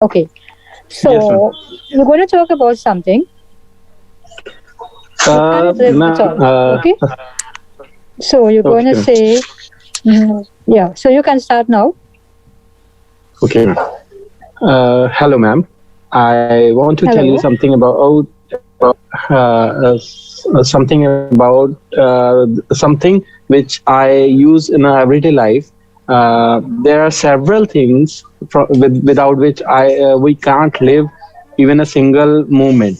Okay. Yes, ma'am. So you're going to talk about something. You cannot live Ma'am, without. Okay. So you're going to okay, say, yeah. So you can start now. okay, ma'am. Hello, ma'am. I want to tell you Hello. something something about something which I use in our everyday life. There are several things without which we can't live even a single moment,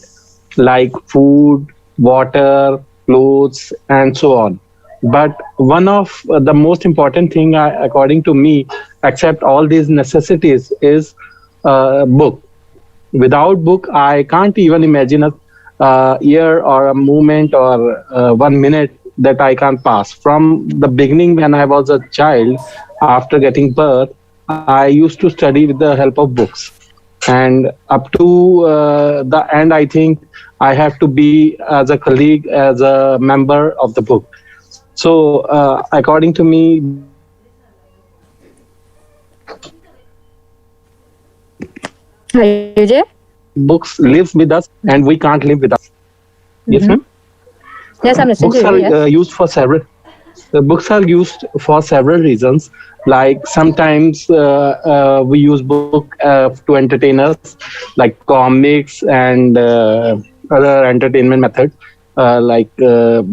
like food, water, clothes, and so on. But one of the most important thing, according to me, except all these necessities, is book. Without book, I can't even imagine a year or a moment or 1 minute that I can't pass. From the beginning, when I was a child, after getting birth, I used to study with the help of books, and up to the end, I think I have to be as a colleague, as a member of the book. So according to me, books live with us, and we can't live without them. Are you there? Yes, ma'am. Mm-hmm. Yes, I'm listening to Books you. are Yes. used for several books are used for several reasons. Like sometimes we use book to entertain us, like comics and other entertainment methods, like the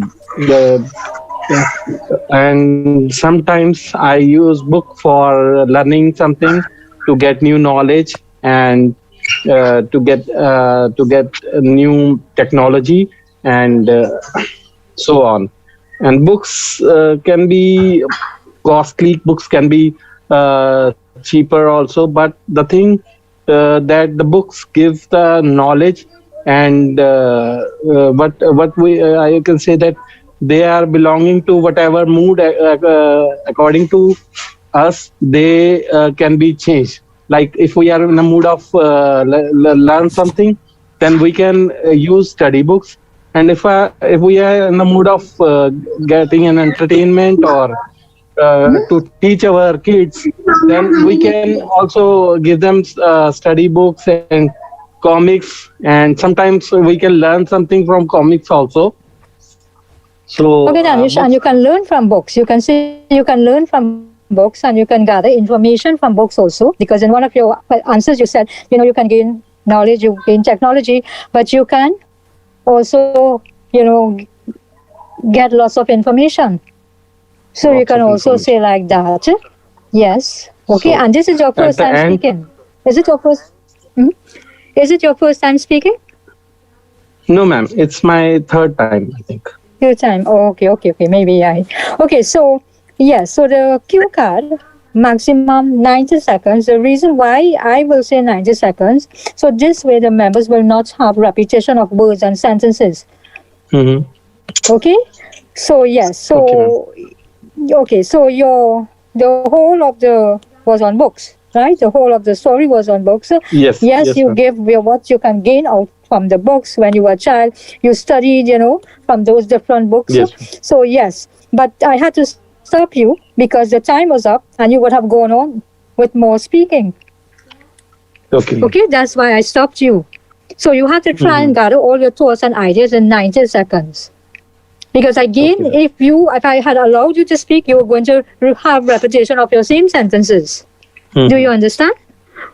and sometimes I use book for learning something, to get new knowledge, and to get new technology, and so on. And books can be costly, books can be cheaper also, but the thing that the books give the knowledge, and what we I can say that they are belonging to whatever mood, according to us, they can be changed. Like if we are in a mood of learn something, then we can use study books. And if we are in the mood of getting an entertainment, or to teach our kids, then we can also give them study books and comics, and sometimes we can learn something from comics also. So Okay, Danish, books. and you can learn from books. You can say you can learn from books and you can gather information from books also. Because in one of your answers, you said, you can gain knowledge, you gain technology, but you can also, get lots of information. So you Lots can of also say information. like that. Yes. Okay, So and this is your at first the time end, speaking. Is it your first? Hmm? Is it your first time speaking? no, ma'am, it's my third time, I think. Your time. Oh, okay. Maybe I. Okay, so yes, so the cue card maximum 90 seconds. The reason why I will say 90 seconds, so this way the members will not have repetition of words and sentences. Mm-hmm. Okay, so yes, Okay, ma'am. so okay, so the whole of the was on books, right? The whole of the story was on books. Yes, Yes, yes, you ma'am. give what you can gain out from the books when you were a child. You studied, from those different books. Yes, ma'am. So yes, but I had to stop you because the time was up and you would have gone on with more speaking. Okay, ma'am. Okay, that's why I stopped you. So you have to try Mm-hmm. and gather all your thoughts and ideas in 90 seconds. Because again, Okay, ma'am. if I had allowed you to speak, you were going to have repetition of your same sentences. Do Mm-hmm. you understand?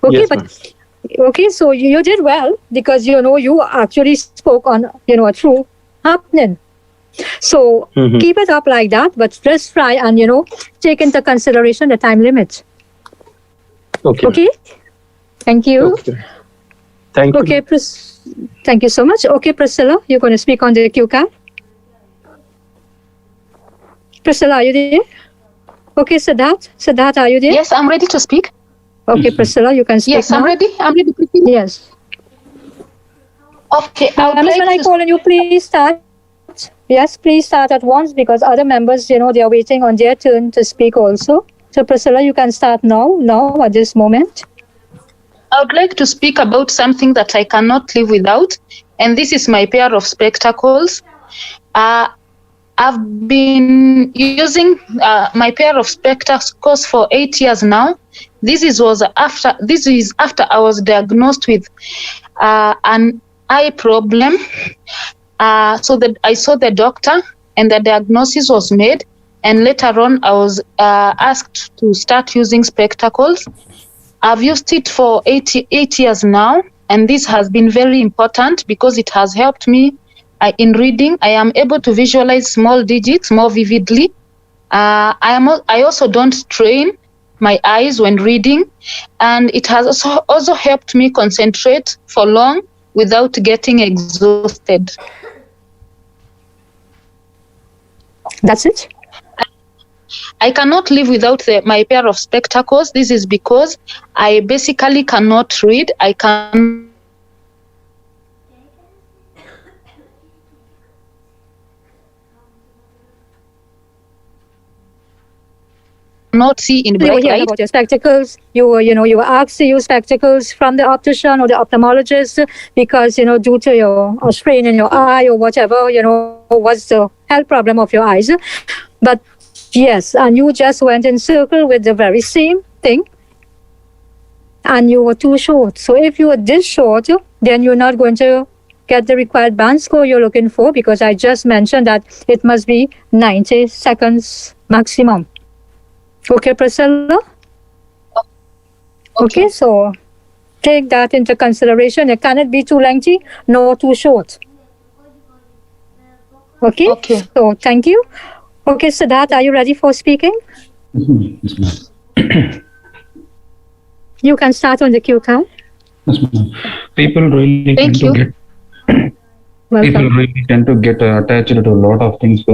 Okay, Yes, but ma'am. okay, so you did well because you actually spoke on a true happening. So Mm-hmm. keep it up like that, but just try and take into consideration the time limit. Okay, ma'am. Okay, thank you. Okay, ma'am. Thank you, Okay, ma'am. thank you so much. Okay, Priscilla, you're going to speak on the cue card. Priscilla, are you there? Okay, Siddharth, are you there? Yes, I'm ready to speak. Okay, Priscilla, you can speak Yes, I'm now. ready. I'm ready. Yes. Okay, I would Members, like when I to. call on you, please start. Yes, please start at once because other members, they are waiting on their turn to speak also. So, Priscilla, you can start now at this moment. I would like to speak about something that I cannot live without, and this is my pair of spectacles. Uh, I've been using my pair of spectacles for 8 years now, This is after I was diagnosed with an eye problem. So that I saw the doctor and the diagnosis was made, and later on I was asked to start using spectacles. I've used it for 8 years now, and this has been very important because it has helped me in reading. I am able to visualize small digits more vividly. I also don't strain my eyes when reading, and it has also helped me concentrate for long without getting exhausted. That's it? I cannot live without my pair of spectacles. This is because I basically cannot read. I cannot see in You were bright hearing light. about your spectacles. You were asked to use spectacles from the optician or the ophthalmologist because, due to your strain in your eye or whatever, was the health problem of your eyes. But yes, and you just went in circle with the very same thing, and you were too short. So if you were this short, then you're not going to get the required band score you're looking for, because I just mentioned that it must be 90 seconds maximum. Okay, Priscilla? Okay, so take that into consideration. It cannot be too lengthy nor too short. Okay? Okay. So thank you. Okay, Siddharth, are you ready for speaking? Yes, ma'am. You can start on the cue card. Yes, ma'am. People really Thank tend to you. get people Welcome. really tend to get attached to a lot of things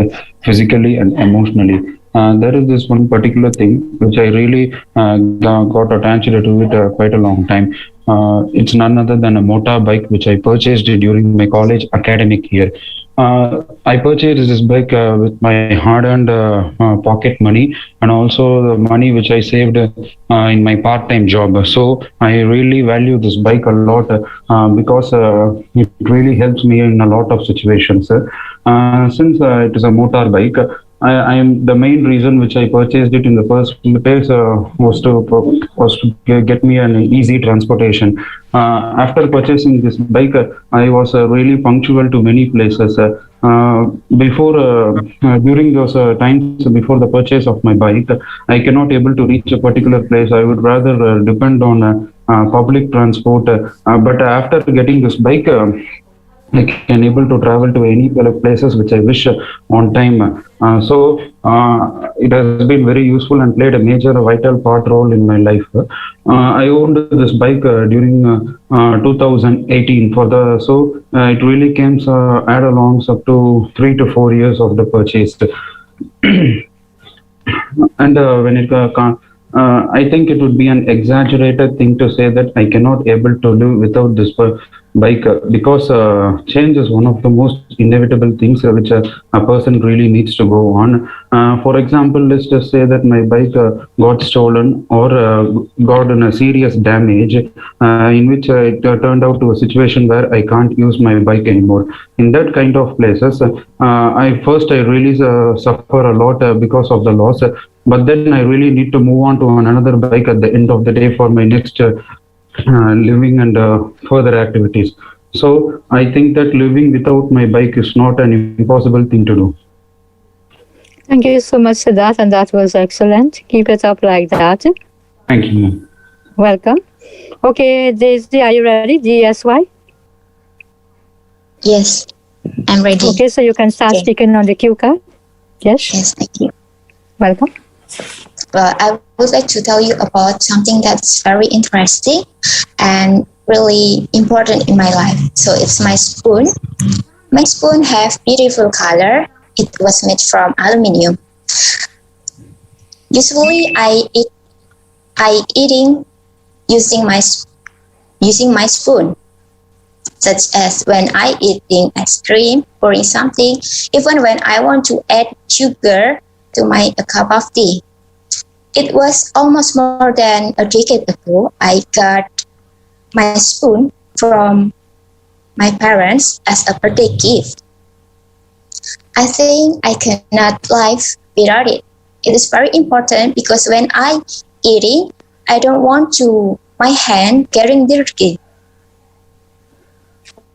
physically and emotionally. There is this one particular thing which I really got attached to it quite a long time. It's none other than a motorbike which I purchased during my college academic year. I purchased this bike with my hard-earned pocket money, and also the money which I saved in my part-time job. So I really value this bike a lot because it really helps me in a lot of situations. Since it is a motorbike, I am the main reason which I purchased it in the first place was to get me an easy transportation. After purchasing this bike, I was really punctual to many places. During those times before the purchase of my bike, I cannot able to reach a particular place. I would rather depend on public transport. But after getting this bike, I can able to travel to any places which I wish on time. So it has been very useful and played a major vital part role in my life. I owned this bike during 2018 it really came add alongs up to 3 to 4 years of the purchase. And when it I think it would be an exaggerated thing to say that I cannot able to live without this bike because change is one of the most inevitable things which a person really needs to go on. For example, let's just say that my bike got stolen or got in a serious damage in which it turned out to a situation where I can't use my bike anymore. In that kind of places, I really suffer a lot because of the loss. But then I really need to move on to another bike at the end of the day for my next living and further activities. So I think that living without my bike is not an impossible thing to do. Thank you so much, Siddharth, and that was excellent. Keep it up like that. Thank you, ma'am. Welcome. Okay, Daisy, are you ready? DSY? Yes, I'm ready. Okay, so you can start Okay. speaking on the cue card. Yes, Yes, thank you. welcome. Well, I would like to tell you about something that's very interesting and really important in my life. So it's my spoon. My spoon have beautiful color. It was made from aluminium. Usually, I eating using my spoon, such as when I eating ice cream, pouring something, even when I want to add sugar to my cup of tea. It was almost more than a decade ago. I got my spoon from my parents as a birthday gift. I think I cannot live without it. It is very important because when I eating, I don't want to my hand getting dirty.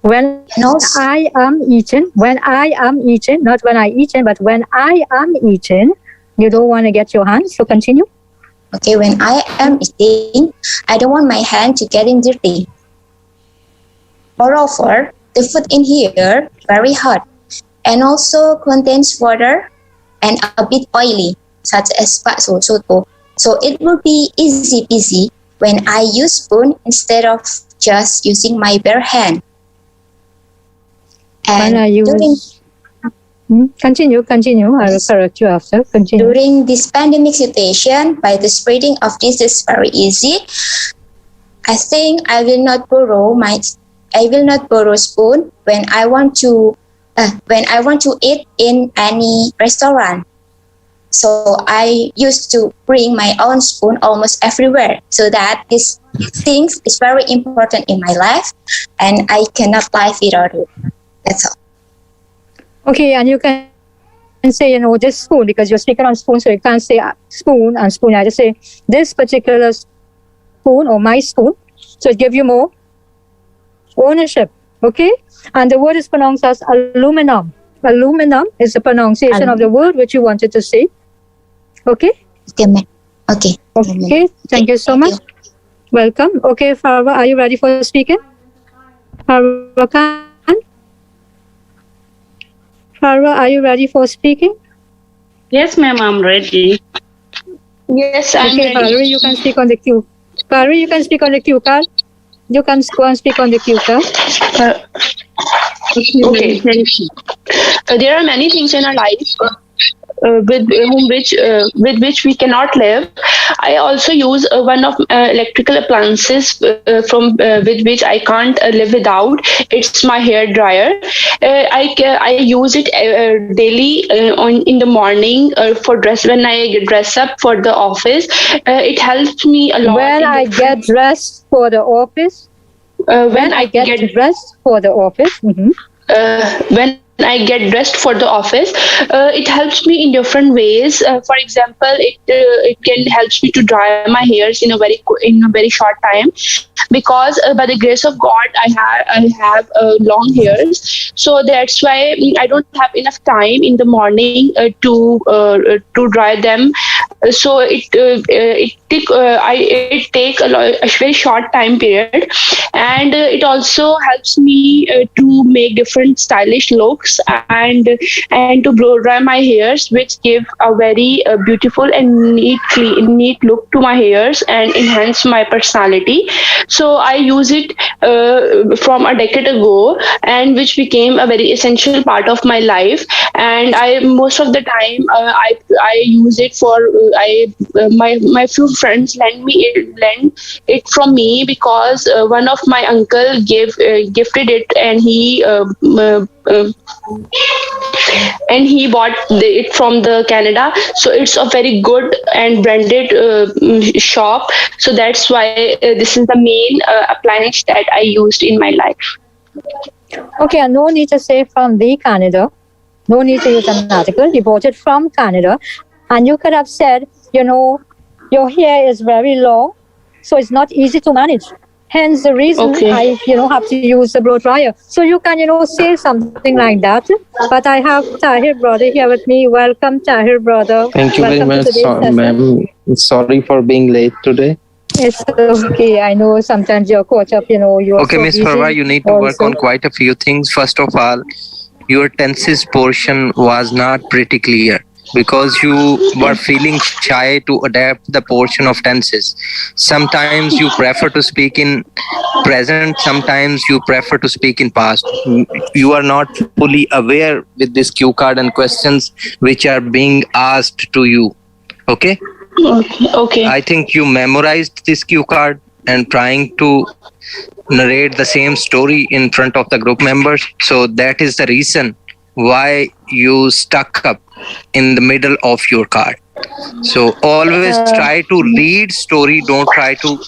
When And also, I am eating, not when I eating, but when I am eating, you don't want to get your hands. So continue. okay, when I am eating, I don't want my hand to get in dirty. Moreover, the food in here very hot and also contains water and a bit oily, such as bakso soto. So it will be easy peasy when I use spoon instead of just using my bare hand. When I And use. Continue. I will correct you after. Continue. during this pandemic situation, by the spreading of disease very easy, I think I will not borrow spoon when I want to eat in any restaurant. So I used to bring my own spoon almost everywhere, so that this things is very important in my life, and I cannot live without it. That's all. Okay, and you can say, this spoon, because you're speaking on spoon, so you can't say spoon and spoon. I just say this particular spoon or my spoon. So it gives you more ownership. Okay? And the word is pronounced as aluminum. Aluminum is the pronunciation of the word which you wanted to say. Okay? Okay, ma'am. Okay. Okay, thank you so much. Welcome. Okay, Farwa, are you ready for speaking? Farwa Khan? Farwa, are you ready for speaking? Yes, ma'am, I'm ready. Yes, I'm Okay, ready. Farwa, you can speak on the cue. Farwa, you can speak on the cue card. You can go and speak on the cue card. Okay, thank you. There are many things in our life with which we cannot live. I also use one of electrical appliances from with which I can't live without. It's my hair dryer. I use it daily in the morning for dress when I dress up for the office. It helps me a lot. When I get dressed for the office. When I get dressed for the office. when I get dressed for the office, it helps me in different ways. For example, it can helps me to dry my hairs in a very short time, because by the grace of God I have long hairs. So that's why I don't have enough time in the morning to dry them. So it take a very short time period, and it also helps me to make different stylish looks and to blow dry my hairs, which give a very beautiful and neat look to my hairs and enhance my personality. So I use it from a decade ago, and which became a very essential part of my life. And I most of the time I use it for my few friends lend it from me, because one of my uncle gifted it, and he bought it from the Canada. So it's a very good and branded shop. So that's why this is the main appliance that I used in my life. Okay, and no need to say from the Canada. No need to use an article. You bought it from Canada. And you could have said, your hair is very long, so it's not easy to manage. Hence the reason I, have to use the blow dryer. So you can, say something like that. But I have Tahir brother here with me. Welcome, Tahir brother. Thank you very much, ma'am. Sorry for being late today. It's okay. I know sometimes you're caught up, you're okay, Miss Farwa, you need to work on quite a few things. First of all, your tenses portion was not pretty clear, because you were feeling shy to adapt the portion of tenses. Sometimes you prefer to speak in present, sometimes you prefer to speak in past. You are not fully aware with this cue card and questions which are being asked to you. Okay? Okay. I think you memorized this cue card and trying to narrate the same story in front of the group members. So that is the reason why you stuck up in the middle of your card. So always try to read story. Don't try to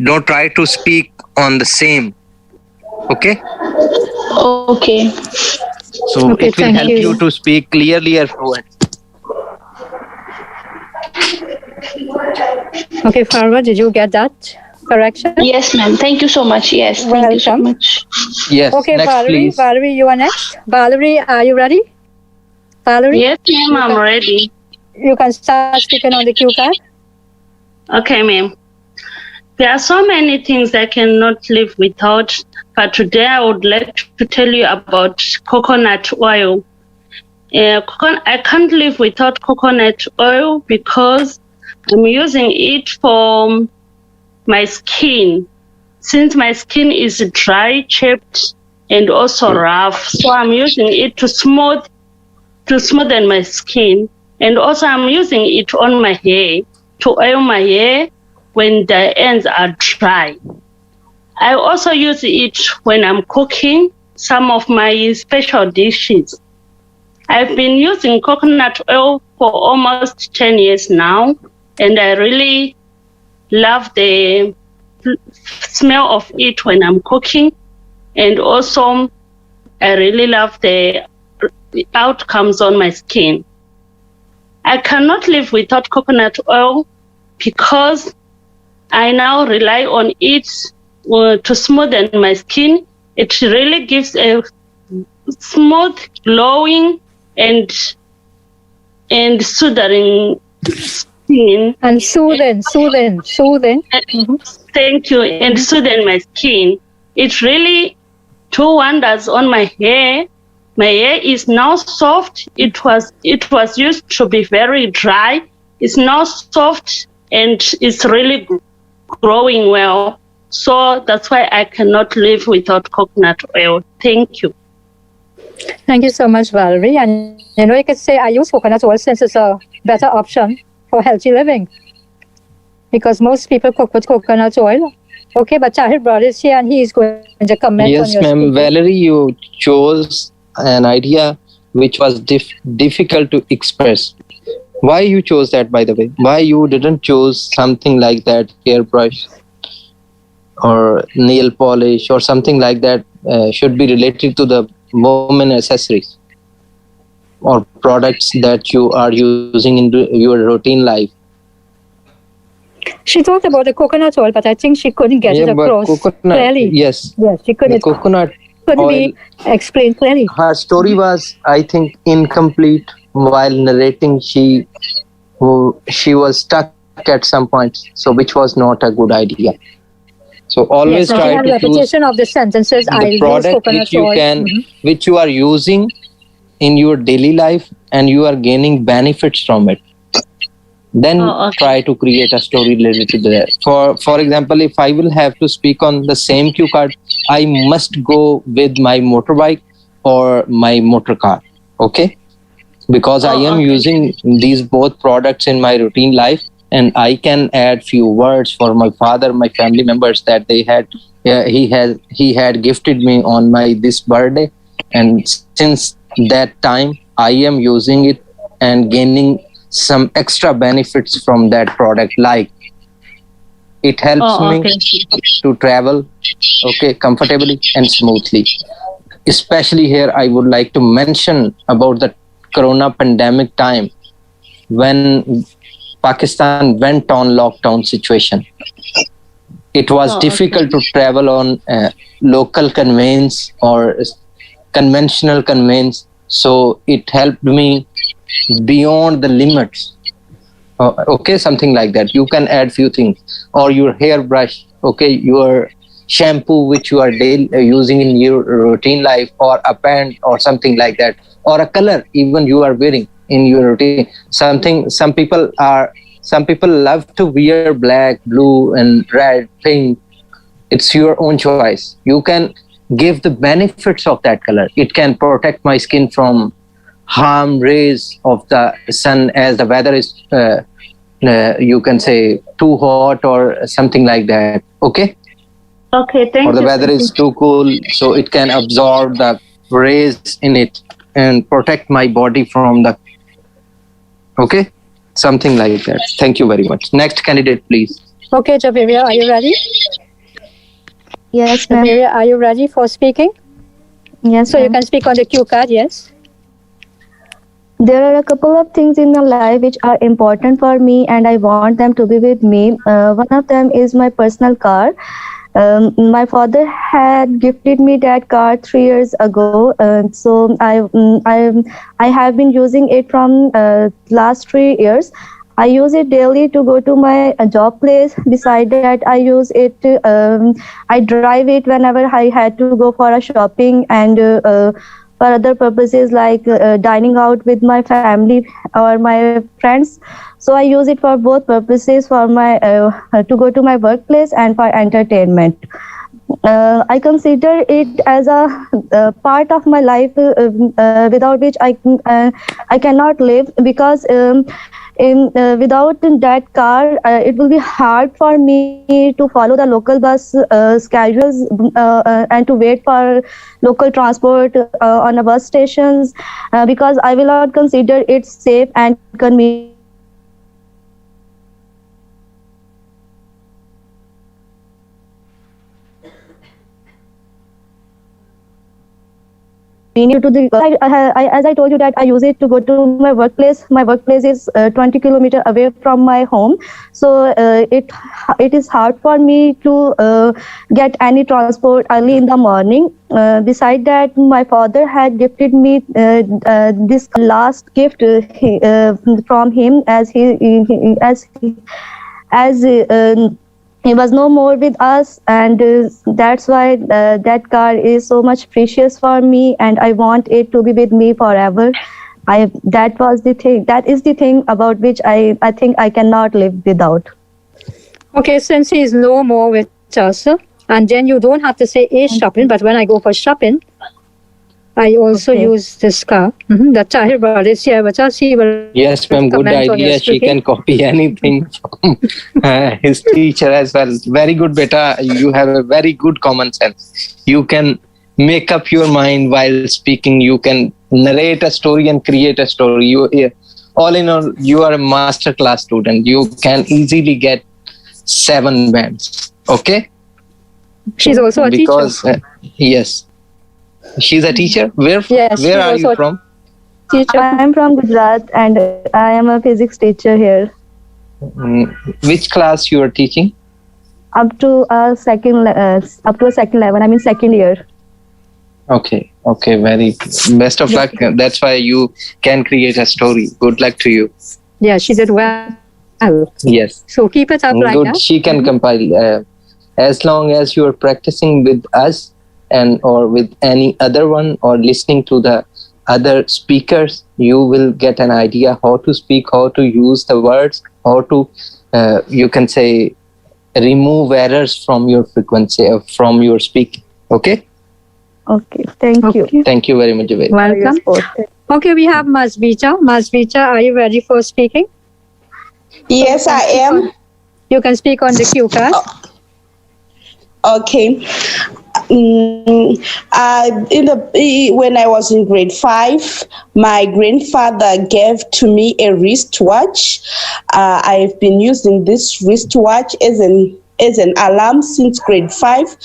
don't try to speak on the same. Okay? Okay. So it will help you to speak clearly and fluent. Okay, Farwa, did you get that correction? Yes, ma'am. Thank you so much. Yes, thank you so Welcome. much. Yes. Okay, Next, Valerie. please. Valerie, you are next. Valerie, are you ready? Valerie? Yes, ma'am, You I'm can, ready. you can start speaking on the cue card. Okay, ma'am. There are so many things I cannot live without, but today I would like to tell you about coconut oil. I can't live without coconut oil because I'm using it for my skin. Since my skin is dry, chapped, and also rough, so I'm using it to smoothen my skin. And also I'm using it on my hair to oil my hair when the ends are dry. I also use it when I'm cooking some of my special dishes. I've been using coconut oil for almost 10 years now, and I really love the smell of it when I'm cooking. And also, I really love the outcomes on my skin. I cannot live without coconut oil because I now rely on it to smoothen my skin. It really gives a smooth, glowing, and soothing skin. And soothing. Thank you. And soothing my skin. It really do wonders on my hair. My hair is now soft. It was used to be very dry. It's now soft and it's really growing well. So that's why I cannot live without coconut oil. Thank you. Thank you so much, Valerie. And you can say I use coconut oil since it's a better option for healthy living. Because most people cook with coconut oil. Okay, but Tahir brought it here and he is going to comment on Yes, your ma'am. speaking. Valerie, you chose an idea which was difficult to express. Why you chose that, by the way? Why you didn't choose something like that, hairbrush or nail polish or something like that should be related to the woman accessories or products that you are using in your routine life? She talked about the coconut oil, but I think she couldn't get it across clearly. Yes. Yes, she couldn't. Coconut Couldn't oil. be explained clearly. Her story was, I think, incomplete while narrating. She was stuck at some point, so which was not a good idea. So always Yes, try and to choose repetition of the sentences. I the use product coconut which you oil. can, which you are using in your daily life, and you are gaining benefits from it. Then try to create a story related to that. For example, if I will have to speak on the same cue card, I must go with my motorbike or my motor car. Okay, because I am using these both products in my routine life, and I can add few words for my father, my family members that they had. He had gifted me on my this birthday, and since that time I am using it and gaining some extra benefits from that product, like it helps me to travel comfortably and smoothly. Especially here I would like to mention about the corona pandemic time when Pakistan went on lockdown situation. It was difficult to travel on local conveyance or conventional conveyance, so it helped me beyond the limits. Something like that. You can add few things, or your hairbrush, your shampoo which you are using in your routine life, or a pant or something like that, or a color even you are wearing in your routine. Some people love to wear black, blue and red, pink. It's your own choice. You can give the benefits of that color. It can protect my skin from harm rays of the sun, as the weather is you can say too hot or something like that. Thank or the you. weather is too cool, so it can absorb the rays in it and protect my body from the something like that. Thank you very much. Next candidate, please. Okay, Javiria, are you ready? Yes, ma'am. Javiria, are you ready for speaking? Yes, So you ma'am. can speak on the cue card, yes? There are a couple of things in my life which are important for me and I want them to be with me. One of them is my personal car. My father had gifted me that car 3 years ago, so I have been using it from last 3 years. I use it daily to go to my job place. Beside that, I use it. I drive it whenever I had to go for a shopping and for other purposes like dining out with my family or my friends. So I use it for both purposes, for my to go to my workplace and for entertainment. I consider it as a part of my life without which I cannot live, because without that car it will be hard for me to follow the local bus schedules and to wait for local transport on the bus stations, because I will not consider it safe and convenient to the as I told you that I use it to go to my workplace. My workplace is 20 kilometers away from my home, so it is hard for me to get any transport early in the morning. Beside that, my father had gifted me this last gift from him, as he was no more with us, and that's why that car is so much precious for me, and I want it to be with me forever. That is the thing about which I think I cannot live without. Okay, since he is no more with us, and then you don't have to say a shopping, but when I go for shopping, I also use this car. The Tahir brothers here, but she will. Yes, ma'am, good idea. She can copy anything from his teacher as well. Very good, beta. You have a very good common sense. You can make up your mind while speaking. You can narrate a story and create a story. All in all, you are a master class student. You can easily get 7 bands. Okay? She's also a teacher. Yes. She's a teacher? Where are you from? Teacher. I am from Gujarat and I am a physics teacher here. Which class you are teaching? Up to a second level. I mean second year. Okay. Very best of luck. That's why you can create a story. Good luck to you. Yeah, she did well. Yes. So keep it up like good. that. She can compile. As long as you are practicing with us and or with any other one or listening to the other speakers, you will get an idea how to speak, how to use the words, how to you can say remove errors from your frequency, from your speaking. Okay, thank you. Thank you very much. Welcome. Okay, we have Masvita. Masvita, are you ready for speaking? Yes, I am. You can speak on the cue card. Okay. When I was in grade 5, my grandfather gave to me a wristwatch. I've been using this wristwatch as an alarm since grade 5.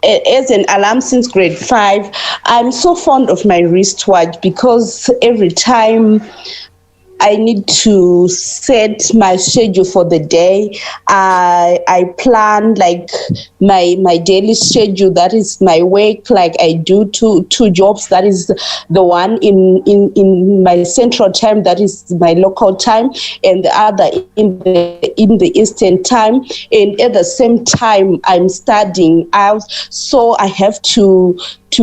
As an alarm since grade 5. I'm so fond of my wristwatch because every time I need to set my schedule for the day. I plan like my daily schedule. That is my work. Like I do two jobs. That is the one in my central time. That is my local time, and the other in the eastern time. And at the same time, I'm studying out. So I have to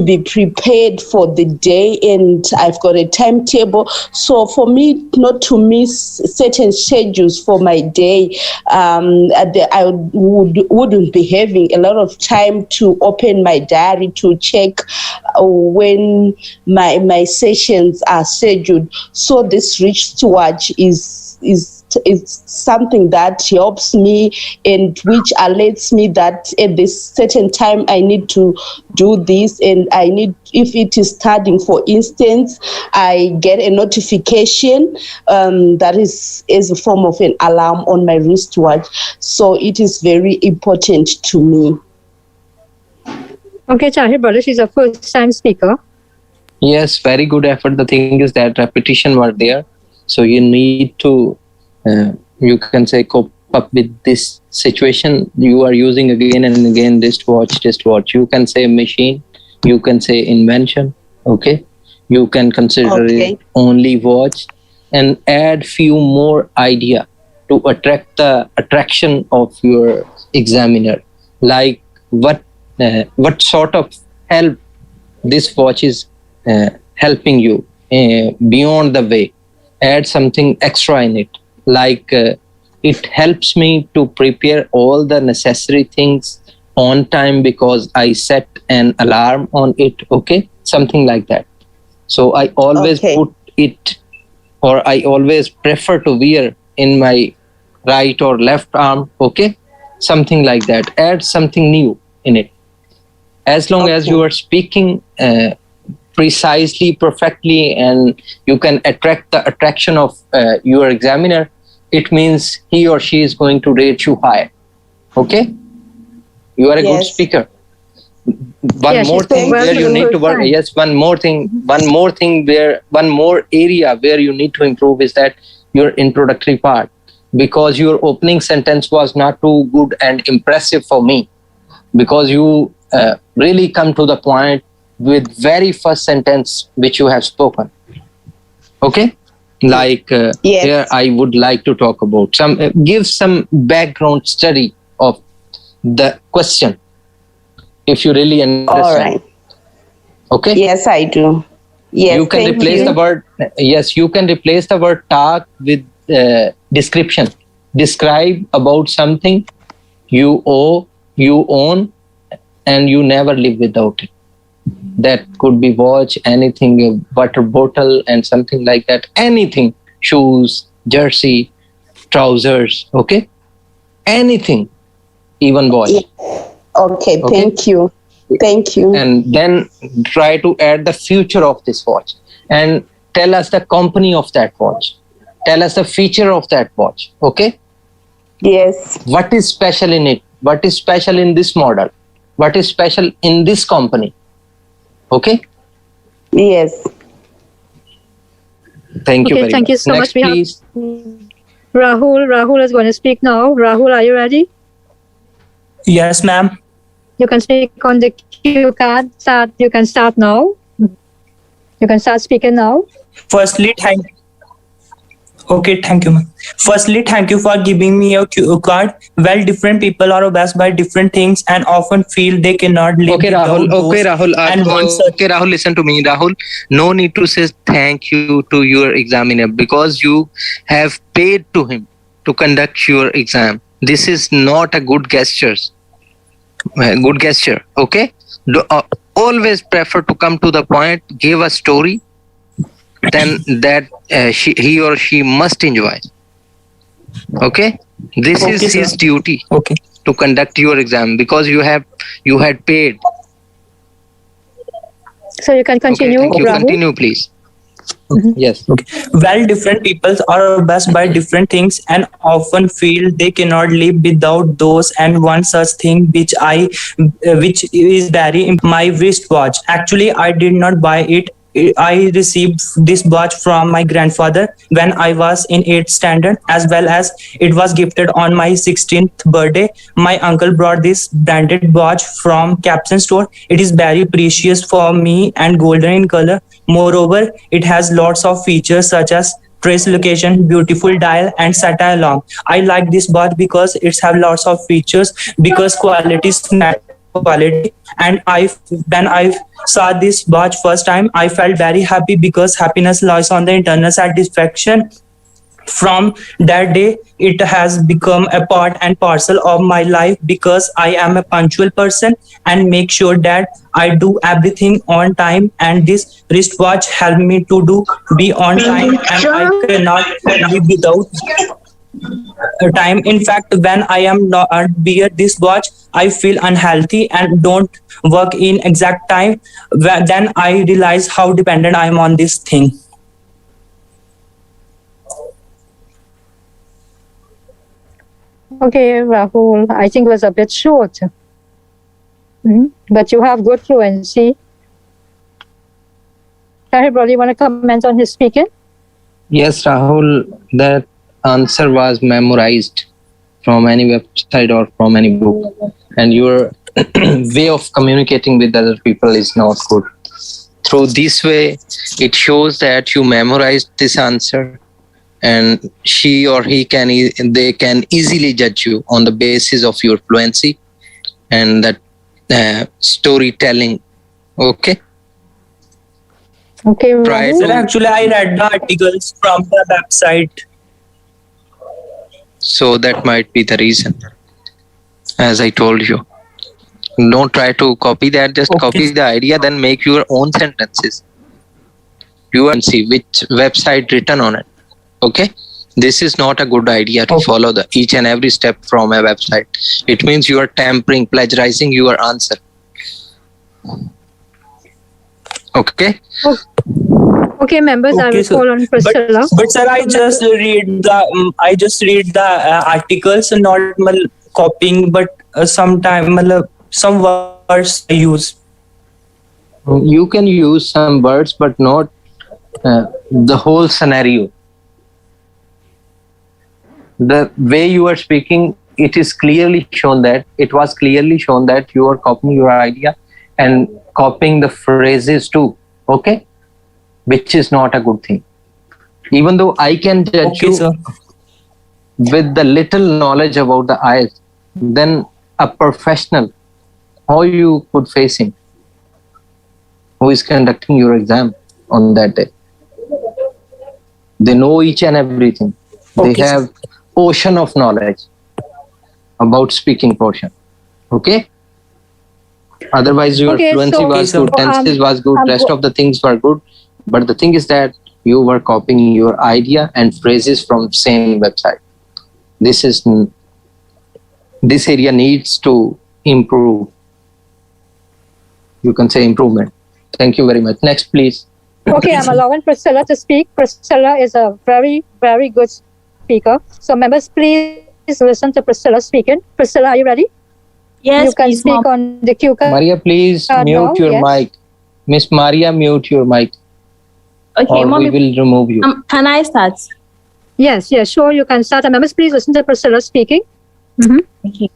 be prepared for the day, and I've got a timetable. So for me not to miss certain schedules for my day, I wouldn't be having a lot of time to open my diary to check when my sessions are scheduled. So this wristwatch is something that helps me and which alerts me that at this certain time I need to do this, and I need, if it is studying for instance, I get a notification that is a form of an alarm on my wristwatch. So it is very important to me. Okay, Tahir brother, she's a first time speaker. Yes, very good effort. The thing is that repetition were there, so you need to, you can say, cope up with this situation. You are using again and again wristwatch, wristwatch. You can say machine, you can say invention. Okay, you can consider Okay. it only watch, and add few more idea to attract the attraction of your examiner. Like what sort of help this watch is helping you beyond the way. Add something extra in it, like it helps me to prepare all the necessary things on time because I set an alarm on it. Okay, something like that. So I always Okay. put it, or I always prefer to wear in my right or left arm. Okay, something like that. Add something new in it. As long as Okay. you are speaking precisely, perfectly, and you can attract the attraction of your examiner, it means he or she is going to rate you high. Okay, you are a good Yes. speaker. One Yeah, more she's thing well where you need to work. fine. Yes, one more thing where one more area where you need to improve is that your introductory part, because your opening sentence was not too good and impressive for me, because you really come to the point with very first sentence which you have spoken. Okay, like Yes. here I would like to talk about some give some background study of the question, if you really understand. All right. Okay. Yes, I do. Yes, You can thank replace you. the word, yes, you can replace the word talk with description. Describe about something you owe, you own, and you never live without it. That could be watch, anything, a water bottle and something like that. Anything, shoes, jersey, trousers. Okay, anything, even watch. Okay, Okay. thank you. Thank you. And then try to add the future of this watch and tell us the company of that watch. Tell us the feature of that watch. Okay, Yes. what is special in it? What is special in this model? What is special in this company? Okay, Yes. thank you Okay, very thank you much. so Next, much. We have please. Rahul. Rahul is going to speak now. Rahul, are you ready? Yes, ma'am. You can speak on the cue card. You can start now. You can start speaking now. Firstly, thank. Okay, thank you, ma'am. Firstly, thank you for giving me a cue card. Well, different people are obsessed by different things and often feel they cannot live Okay, Rahul. without Okay, those. Rahul. And once Okay, Rahul. Listen to me, Rahul. No need to say thank you to your examiner because you have paid to him to conduct your exam. This is not a good gesture. Good gesture. Okay. Always prefer to come to the point. Give a story. Then that he or she must enjoy. Okay. This Okay, is sir. his duty Okay. to conduct your exam because you had paid. So you can continue, Okay, thank you. Rahul. Continue, please. Yes. Okay. Well, different people are obsessed by different things and often feel they cannot live without those. And one such thing which is very my wristwatch. Actually, I did not buy it. I received this watch from my grandfather when I was in 8th standard, as well as it was gifted on my 16th birthday. My uncle brought this branded watch from Capson store. It is very precious for me and golden in color. Moreover, it has lots of features such as trace location, beautiful dial, and SATA alarm. I like this watch because it's have lots of features, because quality is matter quality. And when I saw this watch first time, I felt very happy because happiness lies on the internal satisfaction. From that day, it has become a part and parcel of my life because I am a punctual person and make sure that I do everything on time, and this wristwatch help me to be on time, and I cannot live without time. In fact, when I am not wear this watch, I feel unhealthy and don't work in exact time. Then I realize how dependent I am on this thing. Okay, Rahul. I think it was a bit short. But you have good fluency. Tahir, brother, you want to comment on his speaking? Yes, Rahul, that answer was memorized from any website or from any book, and your way of communicating with other people is not good. Through this way, it shows that you memorized this answer, and she or he they can easily judge you on the basis of your fluency and that storytelling. Okay. Okay. Try Sir, to, actually, I read the articles from the website. so that might be the reason. As I told you, don't try to copy that. Just Okay. copy the idea, then make your own sentences. You and see which website written on it. Okay. This is not a good idea to follow the each and every step from a website. It means you are tampering, plagiarizing your answer. Okay. Okay, members, I Okay, will sir. call on Priscilla. But sir, I just read the articles, not copying, but some words I use. You can use some words, but not the whole scenario. The way you are speaking, it was clearly shown that you are copying your idea and copying the phrases too. Okay, which is not a good thing. Even though I can judge you sir. with the little knowledge about the IELTS, then a professional, how you could face him, who is conducting your exam on that day. They know each and everything. They have ocean of knowledge about speaking portion. Okay. Otherwise, your fluency was good, tenses was good, rest of the things were good. But the thing is that you were copying your idea and phrases from same website. This area needs to improve. You can say improvement. Thank you very much. Next, please. Okay, I'm allowing Priscilla to speak. Priscilla is a very, very good speaker. So members, please listen to Priscilla speaking. Priscilla, are you ready? Yes, you can please, speak Mom. on the cue card. Maria, please mute your mic. Miss Maria, mute your mic. Okay, or Mommy, we will remove you. can I start? Yes, sure, you can start. And members, please listen to Priscilla speaking. Okay.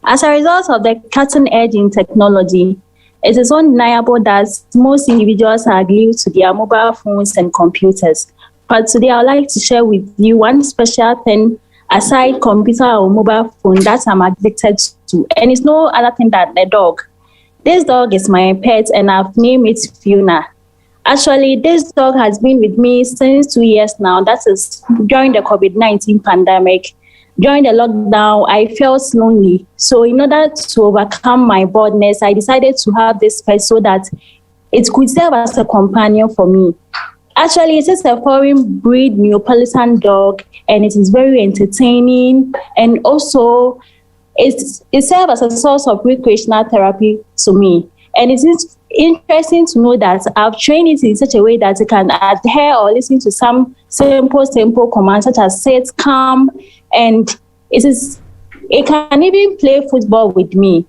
As a result of the cutting edge in technology, it is undeniable that most individuals are glued to their mobile phones and computers. But today, I would like to share with you one special thing aside computer or mobile phone that I'm addicted to. And it's no other thing than a dog. This dog is my pet and I've named it Fiona. Actually, this dog has been with me since 2 years now. That is during the COVID-19 pandemic. During the lockdown, I felt lonely. So in order to overcome my boredness, I decided to have this pet so that it could serve as a companion for me. Actually, it is a foreign breed Neapolitan dog, and it is very entertaining. And also, it serves as a source of recreational therapy to me. And it is interesting to know that I've trained it in such a way that it can adhere or listen to some simple commands such as sit, calm, and it can even play football with me.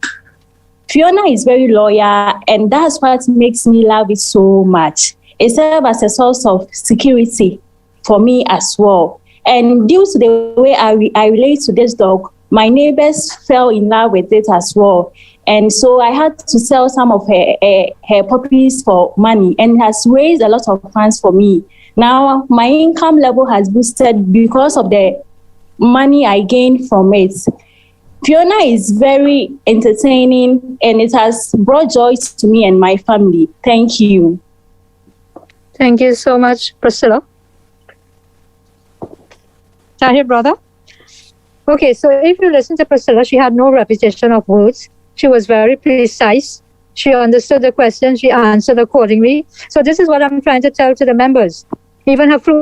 Fiona is very loyal, and that's what makes me love it so much. It serves as a source of security for me as well. And due to the way I relate to this dog, my neighbors fell in love with it as well. And so I had to sell some of her puppies for money, and it has raised a lot of funds for me. Now, my income level has boosted because of the money I gained from it. Fiona is very entertaining, and it has brought joy to me and my family. Thank you. Thank you so much, Priscilla. Tahir, brother? Okay, so if you listen to Priscilla, she had no repetition of words. She was very precise. She understood the question. She answered accordingly. So this is what I'm trying to tell to the members. Even her